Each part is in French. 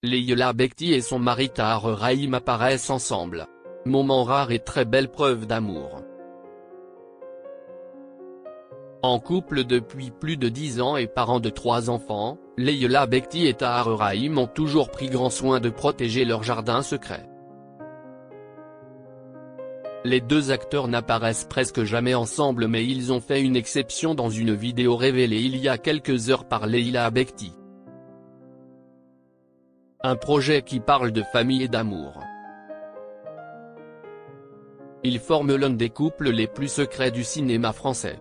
Leïla Bekti et son mari Tahar Rahim apparaissent ensemble. Moment rare et très belle preuve d'amour. En couple depuis plus de 10 ans et parents de 3 enfants, Leïla Bekti et Tahar Rahim ont toujours pris grand soin de protéger leur jardin secret. Les deux acteurs n'apparaissent presque jamais ensemble, mais ils ont fait une exception dans une vidéo révélée il y a quelques heures par Leïla Bekti. Un projet qui parle de famille et d'amour. Ils forment l'un des couples les plus secrets du cinéma français.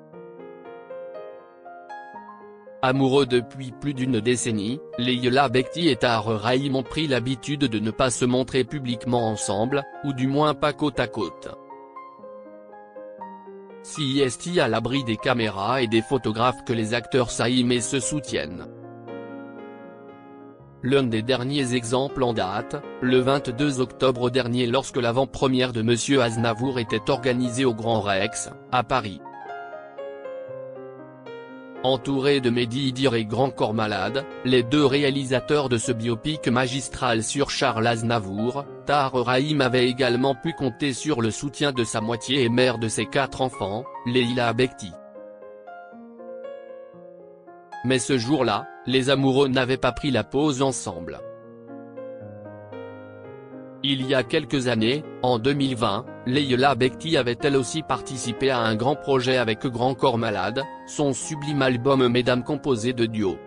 Amoureux depuis plus d'une décennie, Leïla Bekti et Tahar Rahim ont pris l'habitude de ne pas se montrer publiquement ensemble, ou du moins pas côte à côte. Si est à l'abri des caméras et des photographes que les acteurs s'aiment et se soutiennent. L'un des derniers exemples en date, le 22 octobre dernier lorsque l'avant-première de Monsieur Aznavour était organisée au Grand Rex, à Paris. Entourés de Mehdi Idir et Grand Corps Malade, les deux réalisateurs de ce biopic magistral sur Charles Aznavour, Tahar Rahim avait également pu compter sur le soutien de sa moitié et mère de ses 4 enfants, Leïla Bekti. Mais ce jour-là, les amoureux n'avaient pas pris la pause ensemble. Il y a quelques années, en 2020, Leïla Bekti avait elle aussi participé à un grand projet avec Grand Corps Malade, son sublime album Mesdames composé de duos.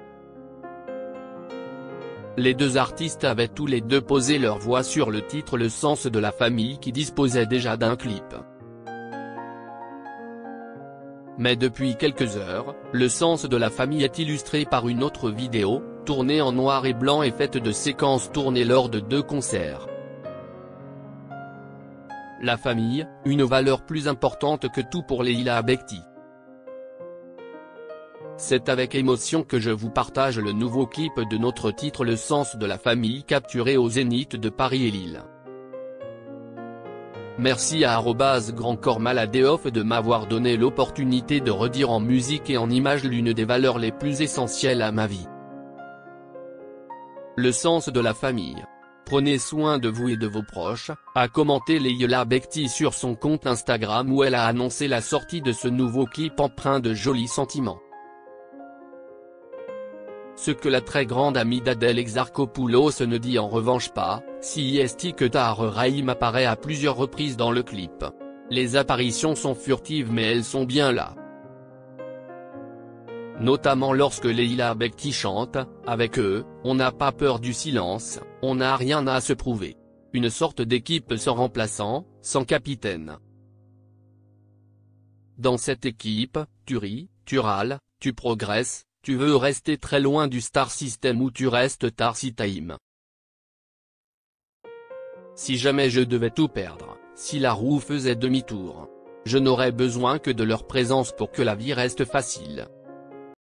Les deux artistes avaient tous les deux posé leur voix sur le titre Le Sens de la Famille qui disposait déjà d'un clip. Mais depuis quelques heures, Le Sens de la Famille est illustré par une autre vidéo, tournée en noir et blanc et faite de séquences tournées lors de 2 concerts. La famille, une valeur plus importante que tout pour Leïla Bekti. C'est avec émotion que je vous partage le nouveau clip de notre titre Le Sens de la Famille capturé au Zénith de Paris et Lille. Merci à @Grand Corps Malade de m'avoir donné l'opportunité de redire en musique et en images l'une des valeurs les plus essentielles à ma vie. Le sens de la famille. Prenez soin de vous et de vos proches, a commenté Leïla Bekti sur son compte Instagram où elle a annoncé la sortie de ce nouveau clip empreint de jolis sentiments. Ce que la très grande amie d'Adèle Exarchopoulos ne dit en revanche pas, si est que Tahar Rahim apparaît à plusieurs reprises dans le clip. Les apparitions sont furtives mais elles sont bien là. Notamment lorsque Leïla Bekti chante, avec eux, on n'a pas peur du silence, on n'a rien à se prouver. Une sorte d'équipe sans remplaçant, sans capitaine. Dans cette équipe, tu ris, tu râles, tu progresses, tu veux rester très loin du star system ou tu restes Tarsi Time. Si jamais je devais tout perdre, si la roue faisait demi-tour, je n'aurais besoin que de leur présence pour que la vie reste facile.